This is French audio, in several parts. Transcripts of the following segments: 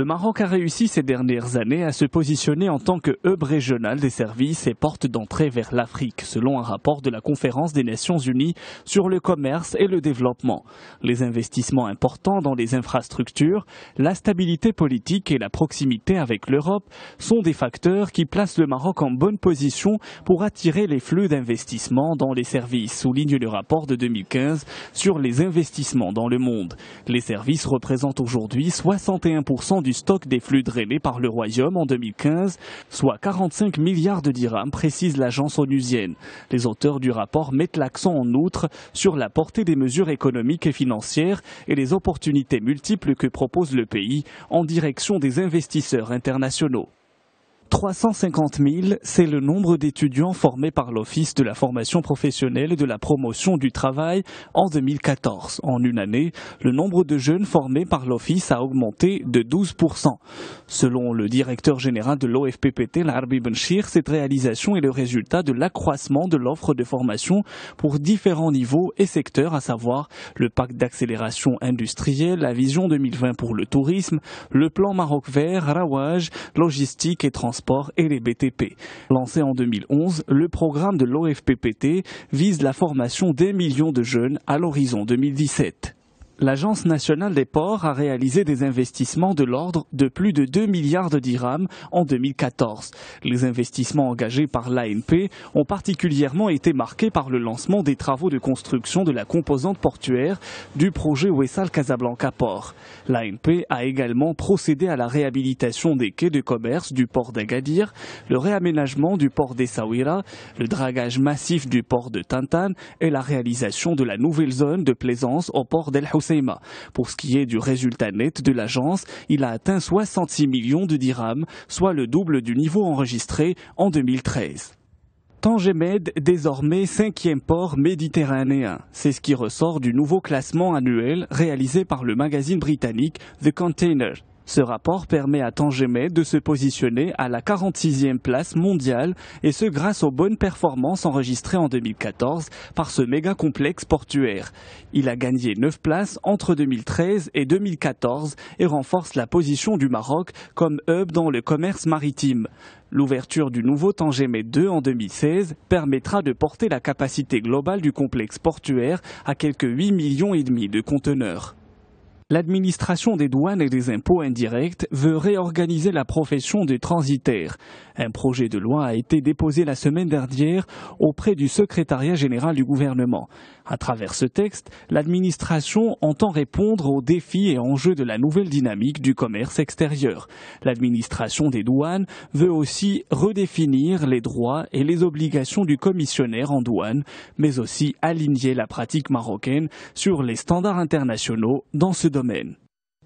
Le Maroc a réussi ces dernières années à se positionner en tant que hub régional des services et porte d'entrée vers l'Afrique, selon un rapport de la Conférence des Nations Unies sur le commerce et le développement. Les investissements importants dans les infrastructures, la stabilité politique et la proximité avec l'Europe sont des facteurs qui placent le Maroc en bonne position pour attirer les flux d'investissement dans les services, souligne le rapport de 2015 sur les investissements dans le monde. Les services représentent aujourd'hui 61% du stock des flux drainés par le Royaume en 2015, soit 45 milliards de dirhams, précise l'agence onusienne. Les auteurs du rapport mettent l'accent en outre sur la portée des mesures économiques et financières et les opportunités multiples que propose le pays en direction des investisseurs internationaux. 350 000, c'est le nombre d'étudiants formés par l'Office de la formation professionnelle et de la promotion du travail en 2014. En une année, le nombre de jeunes formés par l'Office a augmenté de 12%. Selon le directeur général de l'OFPPT, Larbi Benchir, cette réalisation est le résultat de l'accroissement de l'offre de formation pour différents niveaux et secteurs, à savoir le pacte d'accélération industrielle, la vision 2020 pour le tourisme, le plan Maroc vert, Rawaj, logistique et transport et les BTP. Lancé en 2011, le programme de l'OFPPT vise la formation d'1 million de jeunes à l'horizon 2017. L'Agence nationale des ports a réalisé des investissements de l'ordre de plus de 2 milliards de dirhams en 2014. Les investissements engagés par l'ANP ont particulièrement été marqués par le lancement des travaux de construction de la composante portuaire du projet Wessal Casablanca Port. L'ANP a également procédé à la réhabilitation des quais de commerce du port d'Agadir, le réaménagement du port d'Essaouira, le dragage massif du port de Tantan et la réalisation de la nouvelle zone de plaisance au port d'El Hussein. Pour ce qui est du résultat net de l'agence, il a atteint 66 millions de dirhams, soit le double du niveau enregistré en 2013. Tanger Med, désormais 5e port méditerranéen. C'est ce qui ressort du nouveau classement annuel réalisé par le magazine britannique The Container. Ce rapport permet à Tanger Med de se positionner à la 46e place mondiale et ce grâce aux bonnes performances enregistrées en 2014 par ce méga complexe portuaire. Il a gagné 9 places entre 2013 et 2014 et renforce la position du Maroc comme hub dans le commerce maritime. L'ouverture du nouveau Tanger Med 2 en 2016 permettra de porter la capacité globale du complexe portuaire à quelques 8,5 millions de conteneurs. L'administration des douanes et des impôts indirects veut réorganiser la profession de transitaire. Un projet de loi a été déposé la semaine dernière auprès du secrétariat général du gouvernement. À travers ce texte, l'administration entend répondre aux défis et enjeux de la nouvelle dynamique du commerce extérieur. L'administration des douanes veut aussi redéfinir les droits et les obligations du commissionnaire en douane, mais aussi aligner la pratique marocaine sur les standards internationaux dans ce domaine.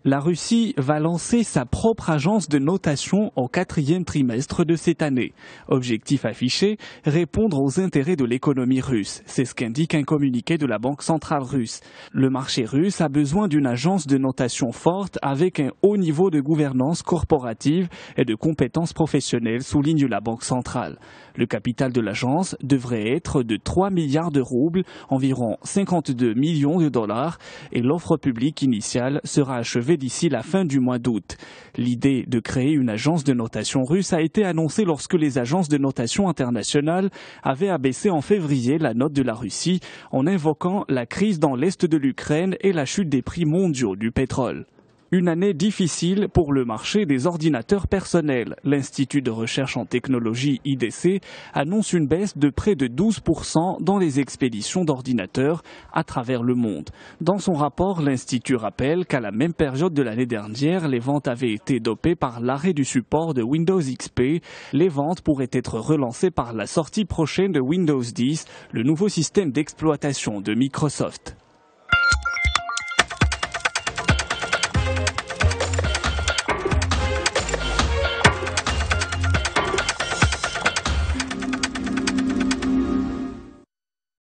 La Russie va lancer sa propre agence de notation au 4e trimestre de cette année. Objectif affiché, répondre aux intérêts de l'économie russe. C'est ce qu'indique un communiqué de la Banque centrale russe. Le marché russe a besoin d'une agence de notation forte avec un haut niveau de gouvernance corporative et de compétences professionnelles, souligne la Banque centrale. Le capital de l'agence devrait être de 3 milliards de roubles, environ 52 millions de dollars, et l'offre publique initiale sera achevée d'ici la fin du mois d'août. L'idée de créer une agence de notation russe a été annoncée lorsque les agences de notation internationales avaient abaissé en février la note de la Russie en invoquant la crise dans l'est de l'Ukraine et la chute des prix mondiaux du pétrole. Une année difficile pour le marché des ordinateurs personnels. L'Institut de recherche en technologie IDC annonce une baisse de près de 12% dans les expéditions d'ordinateurs à travers le monde. Dans son rapport, l'Institut rappelle qu'à la même période de l'année dernière, les ventes avaient été dopées par l'arrêt du support de Windows XP. Les ventes pourraient être relancées par la sortie prochaine de Windows 10, le nouveau système d'exploitation de Microsoft.